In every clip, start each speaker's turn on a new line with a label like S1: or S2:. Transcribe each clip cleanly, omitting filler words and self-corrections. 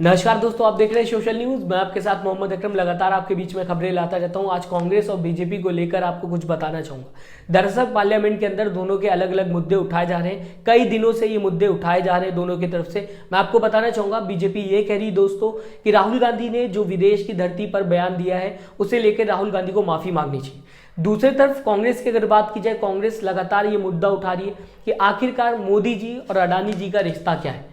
S1: नमस्कार दोस्तों, आप देख रहे हैं सोशल न्यूज। मैं आपके साथ मोहम्मद अकरम लगातार आपके बीच में खबरें लाता रहता हूं। आज कांग्रेस और बीजेपी को लेकर आपको कुछ बताना चाहूंगा। दरअसल पार्लियामेंट के अंदर दोनों के अलग अलग मुद्दे उठाए जा रहे हैं। कई दिनों से ये मुद्दे उठाए जा रहे हैं दोनों की तरफ से। मैं आपको बताना चाहूंगा, बीजेपी ये कह रही दोस्तों कि राहुल गांधी ने जो विदेश की धरती पर बयान दिया है उसे लेकर राहुल गांधी को माफी मांगनी चाहिए। दूसरी तरफ कांग्रेस की अगर बात की जाए, कांग्रेस लगातार ये मुद्दा उठा रही है कि आखिरकार मोदी जी और अडानी जी का रिश्ता क्या है,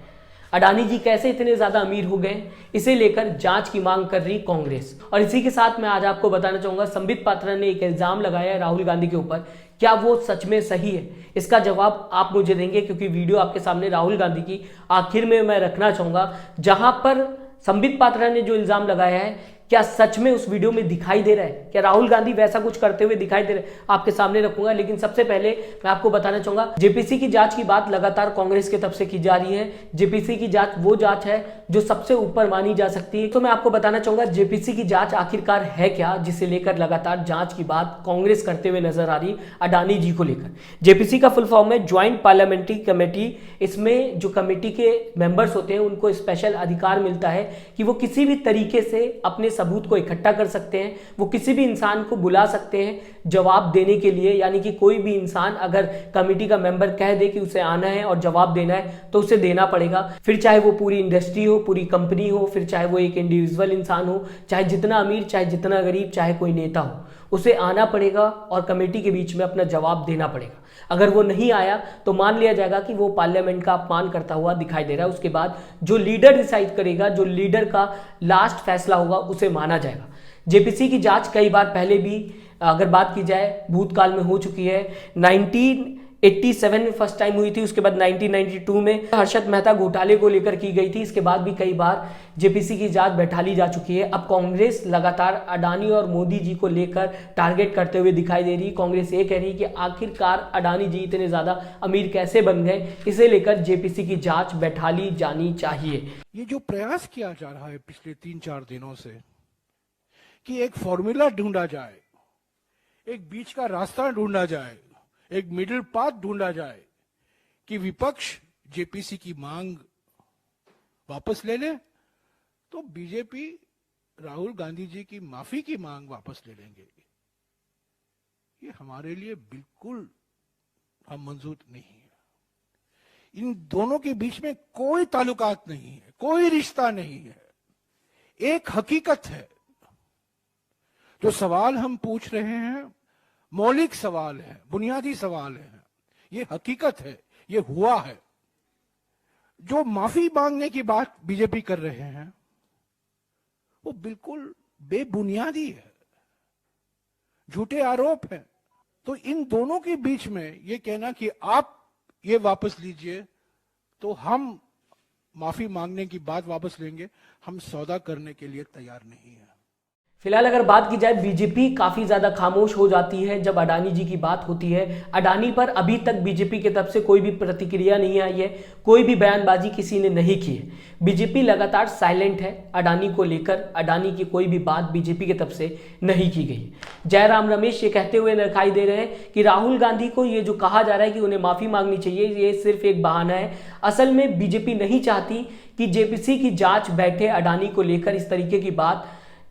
S1: अडानी जी कैसे इतने ज्यादा अमीर हो गए, इसे लेकर जांच की मांग कर रही कांग्रेस। और इसी के साथ मैं आज आपको बताना चाहूंगा, संबित पात्रा ने एक इल्जाम लगाया है राहुल गांधी के ऊपर। क्या वो सच में सही है, इसका जवाब आप मुझे देंगे, क्योंकि वीडियो आपके सामने राहुल गांधी की आखिर में मैं रखना चाहूंगा, जहां पर संबित पात्रा ने जो इल्जाम लगाया है क्या सच में उस वीडियो में दिखाई दे रहा है, क्या राहुल गांधी वैसा कुछ करते हुए दिखाई दे रहे हैं, आपके सामने रखूंगा। लेकिन सबसे पहले मैं आपको बताना चाहूंगा, जेपीसी की जांच की बात लगातार कांग्रेस की तरफ से की जा रही है। जेपीसी की जांच वो जांच है जो सबसे ऊपर मानी जा सकती है। तो मैं आपको बताना चाहूंगा जेपीसी की जांच आखिरकार है क्या, जिसे लेकर लगातार जांच की बात कांग्रेस करते हुए नजर आ रही अडानी जी को लेकर। जेपीसी का फुल फॉर्म है ज्वाइंट पार्लियामेंट्री कमेटी। इसमें जो कमेटी के मेंबर्स होते हैं उनको स्पेशल अधिकार मिलता है कि वो किसी भी तरीके से अपने सबूत को इकट्ठा कर सकते हैं। वो किसी भी इंसान को बुला सकते हैं जवाब देने के लिए, यानी कि कोई भी इंसान अगर कमेटी का मेंबर कह दे कि उसे आना है और जवाब देना है तो उसे देना पड़ेगा। फिर चाहे वो पूरी इंडस्ट्री हो, पूरी कंपनी हो, फिर चाहे वो एक इंडिविजुअल इंसान हो, चाहे जितना अमीर, चाहे जितना गरीब, चाहे कोई नेता हो, उसे आना पड़ेगा और कमेटी के बीच में अपना जवाब देना पड़ेगा। अगर वो नहीं आया तो मान लिया जाएगा कि वो पार्लियामेंट का अपमान करता हुआ दिखाई दे रहा है। उसके बाद जो लीडर डिसाइड करेगा, जो लीडर का लास्ट फैसला होगा, उसे माना जाएगा। जेपीसी की जांच कई बार पहले भी अगर बात की जाए भूतकाल में हो चुकी है। 1987 में फर्स्ट टाइम हुई थी, उसके बाद 1992 में हर्षद मेहता घोटाले को लेकर की गई थी। इसके बाद भी कई बार जेपीसी की जांच बैठा ली जा चुकी है। अब कांग्रेस लगातार अडानी और मोदी जी को लेकर टारगेट करते हुए दिखाई दे रही है। कांग्रेस ये कह रही है कि आखिरकार अडानी जी इतने ज्यादा अमीर कैसे बन गए, इसे लेकर जेपीसी की जांच बैठा ली जानी चाहिए।
S2: ये जो प्रयास किया जा रहा है पिछले 3-4 दिनों से कि एक फॉर्मूला ढूंढा जाए, एक बीच का रास्ता ढूंढा जाए, एक मिडिल पाथ ढूंढा जाए कि विपक्ष जेपीसी की मांग वापस ले ले, तो बीजेपी राहुल गांधी जी की माफी की मांग वापस ले लेंगे। ये हमारे लिए बिल्कुल हम मंजूर नहीं है। इन दोनों के बीच में कोई ताल्लुकात नहीं है, कोई रिश्ता नहीं है। एक हकीकत है, जो सवाल हम पूछ रहे हैं मौलिक सवाल है, बुनियादी सवाल है, ये हकीकत है, ये हुआ है। जो माफी मांगने की बात बीजेपी कर रहे हैं वो बिल्कुल बेबुनियादी है, झूठे आरोप हैं। तो इन दोनों के बीच में ये कहना कि आप ये वापस लीजिए तो हम माफी मांगने की बात वापस लेंगे, हम सौदा करने के लिए तैयार नहीं है।
S1: फिलहाल अगर बात की जाए, बीजेपी काफी ज्यादा खामोश हो जाती है जब अडानी जी की बात होती है। अडानी पर अभी तक बीजेपी की तरफ से कोई भी प्रतिक्रिया नहीं आई है, कोई भी बयानबाजी किसी ने नहीं की है। बीजेपी लगातार साइलेंट है अडानी को लेकर। अडानी की कोई भी बात बीजेपी की तरफ से नहीं की गई। जयराम रमेश ये कहते हुए दिखाई दे रहे हैं कि राहुल गांधी को ये जो कहा जा रहा है कि उन्हें माफी मांगनी चाहिए, ये सिर्फ एक बहाना है। असल में बीजेपी नहीं चाहती कि जेपीसी की जांच बैठे अडानी को लेकर। इस तरीके की बात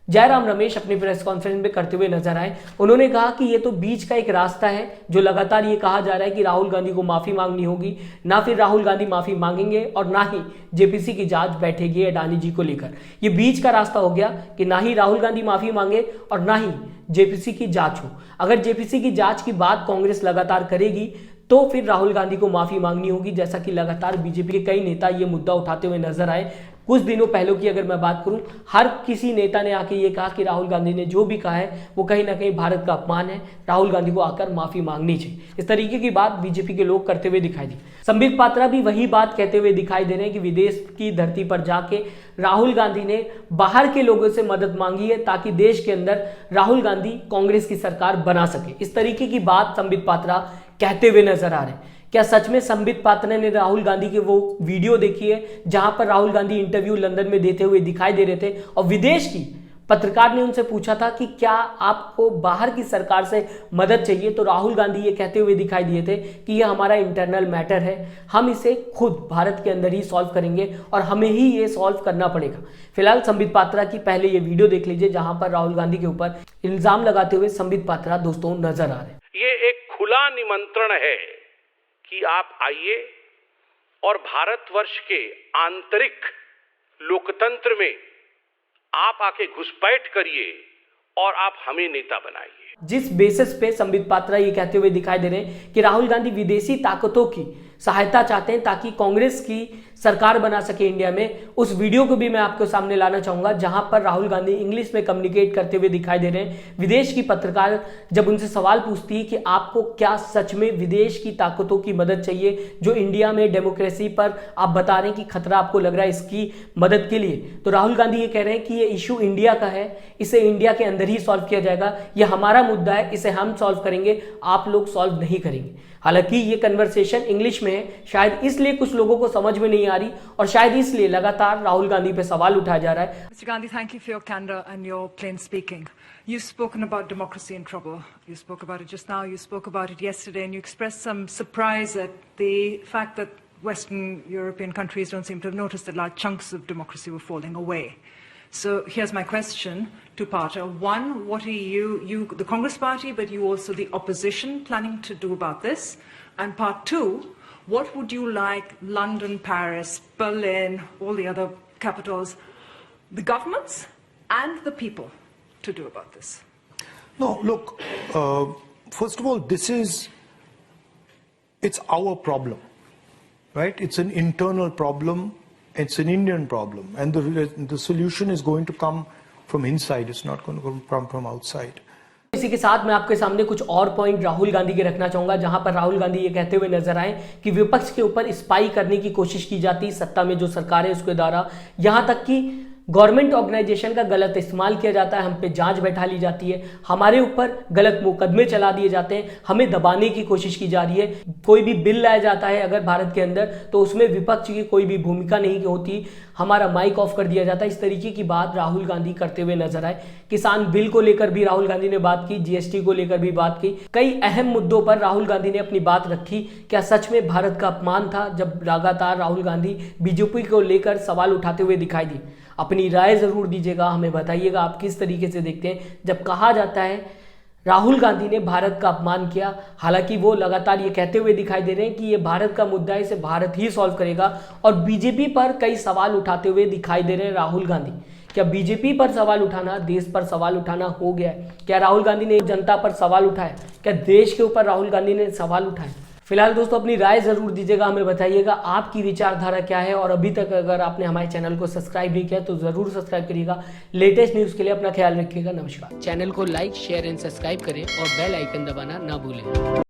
S1: जयराम रमेश अपनी प्रेस कॉन्फ्रेंस में करते हुए नजर आए। उन्होंने कहा कि ये तो बीच का एक रास्ता है, जो लगातार ये कहा जा रहा है कि राहुल गांधी को माफी मांगनी होगी, ना फिर राहुल गांधी माफी मांगेंगे और ना ही जेपीसी की जांच बैठेगी अडानी जी को लेकर। ये बीच का रास्ता हो गया कि ना ही राहुल गांधी माफी मांगे और ना ही जेपीसी की जांच हो। अगर जेपीसी की जांच की बात कांग्रेस लगातार करेगी तो फिर राहुल गांधी को माफी मांगनी होगी, जैसा कि लगातार बीजेपी के कई नेता ये मुद्दा उठाते हुए नजर आए। कुछ दिनों पहले की अगर मैं बात करूं, हर किसी नेता ने आके ये कहा कि राहुल गांधी ने जो भी कहा है वो कहीं ना कहीं भारत का अपमान है, राहुल गांधी को आकर माफी मांगनी चाहिए। इस तरीके की बात बीजेपी के लोग करते हुए दिखाई दी। संबित पात्रा भी वही बात कहते हुए दिखाई दे रहे हैं कि विदेश की धरती पर जाके राहुल गांधी ने बाहर के लोगों से मदद मांगी है ताकि देश के अंदर राहुल गांधी कांग्रेस की सरकार बना सके। इस तरीके की बात संबित पात्रा कहते हुए नजर आ रहे हैं। क्या सच में संबित पात्रा ने राहुल गांधी के वो वीडियो देखी है जहां पर राहुल गांधी इंटरव्यू लंदन में देते हुए दिखाई दे रहे थे और विदेश की पत्रकार ने उनसे पूछा था कि क्या आपको बाहर की सरकार से मदद चाहिए, तो राहुल गांधी ये कहते हुए दिखाई दिए थे कि ये हमारा इंटरनल मैटर है, हम इसे खुद भारत के अंदर ही सॉल्व करेंगे और हमें ही ये सॉल्व करना पड़ेगा। फिलहाल संबित पात्रा की पहले ये वीडियो देख लीजिए जहां पर राहुल गांधी के ऊपर इल्जाम लगाते हुए संबित पात्रा दोस्तों नजर आ रहे हैं।
S3: ये एक खुला निमंत्रण है कि आप आइए और भारतवर्ष के आंतरिक लोकतंत्र में आप आके घुसपैठ करिए और आप हमें नेता बनाइए।
S1: जिस बेसिस पे संबित पात्रा ये कहते हुए दिखाई दे रहे हैं कि राहुल गांधी विदेशी ताकतों की सहायता चाहते हैं ताकि कांग्रेस की सरकार बना सके इंडिया में, उस वीडियो को भी मैं आपके सामने लाना चाहूंगा जहां पर राहुल गांधी इंग्लिश में कम्युनिकेट करते हुए दिखाई दे रहे हैं। विदेश की पत्रकार जब उनसे सवाल पूछती है कि आपको क्या सच में विदेश की ताकतों की मदद चाहिए जो इंडिया में डेमोक्रेसी पर आप बता रहे हैं कि खतरा आपको लग रहा है इसकी मदद के लिए, तो राहुल गांधी ये कह रहे हैं कि ये इशू इंडिया का है, इसे इंडिया के अंदर ही सॉल्व किया जाएगा, ये हमारा मुद्दा है, इसे हम सॉल्व करेंगे, आप लोग सॉल्व नहीं करेंगे। हालांकि ये कन्वर्सेशन इंग्लिश में है, शायद इसलिए कुछ लोगों को समझ में नहीं आ रही और शायद इसलिए लगातार राहुल गांधी पे सवाल उठाया जा रहा है।
S4: Mr. Gandhi, thank you for your candor and your plain speaking. You've spoken about democracy in trouble. You spoke about it just now. You spoke about it yesterday, and you expressed some surprise at the fact that Western European countries don't seem to have noticed that large chunks of democracy were falling away. So here's my question, two-parter. One, what are you, the Congress Party, but you also the opposition, planning to do about this? And part two, what would you like London, Paris, Berlin, all the other capitals, the governments and the people to do about this?
S5: No, look, first of all, it's our problem, right? It's an internal problem. It's an Indian problem, and the solution is going to come from inside. It's not going to come from outside.
S1: इसी के साथ मैं आपके सामने कुछ और point Rahul Gandhi के रखना चाहूंगा जहां पर राहुल गांधी ये कहते हुए नजर आए कि विपक्ष के ऊपर स्पाई करने की कोशिश की जाती सत्ता में जो सरकार है उसके द्वारा, यहां तक कि गवर्नमेंट ऑर्गेनाइजेशन का गलत इस्तेमाल किया जाता है, हम पे जांच बैठा ली जाती है, हमारे ऊपर गलत मुकदमे चला दिए जाते हैं, हमें दबाने की कोशिश की जा रही है। कोई भी बिल लाया जाता है अगर भारत के अंदर तो उसमें विपक्ष की कोई भी भूमिका नहीं होती, हमारा माइक ऑफ कर दिया जाता है। इस तरीके की बात राहुल गांधी करते हुए नजर आए। किसान बिल को लेकर भी राहुल गांधी ने बात की, जीएसटी को लेकर भी बात की, कई अहम मुद्दों पर राहुल गांधी ने अपनी बात रखी। क्या सच में भारत का अपमान था जब लगातार राहुल गांधी बीजेपी को लेकर सवाल उठाते हुए दिखाई दिए? अपनी राय जरूर दीजिएगा, हमें बताइएगा आप किस तरीके से देखते हैं जब कहा जाता है राहुल गांधी ने भारत का अपमान किया। हालांकि वो लगातार ये कहते हुए दिखाई दे रहे हैं कि ये भारत का मुद्दा है, इसे भारत ही सॉल्व करेगा और बीजेपी पर कई सवाल उठाते हुए दिखाई दे रहे हैं राहुल गांधी। क्या बीजेपी पर सवाल उठाना देश पर सवाल उठाना हो गया है? क्या राहुल गांधी ने जनता पर सवाल उठाया? क्या देश के ऊपर राहुल गांधी ने सवाल उठाए? फिलहाल दोस्तों अपनी राय जरूर दीजिएगा, हमें बताइएगा आपकी विचारधारा क्या है और अभी तक अगर आपने हमारे चैनल को सब्सक्राइब नहीं किया तो जरूर सब्सक्राइब करिएगा। लेटेस्ट न्यूज के लिए अपना ख्याल रखिएगा। नमस्कार। चैनल को लाइक शेयर एंड सब्सक्राइब करें और बेल आइकन दबाना ना भूलें।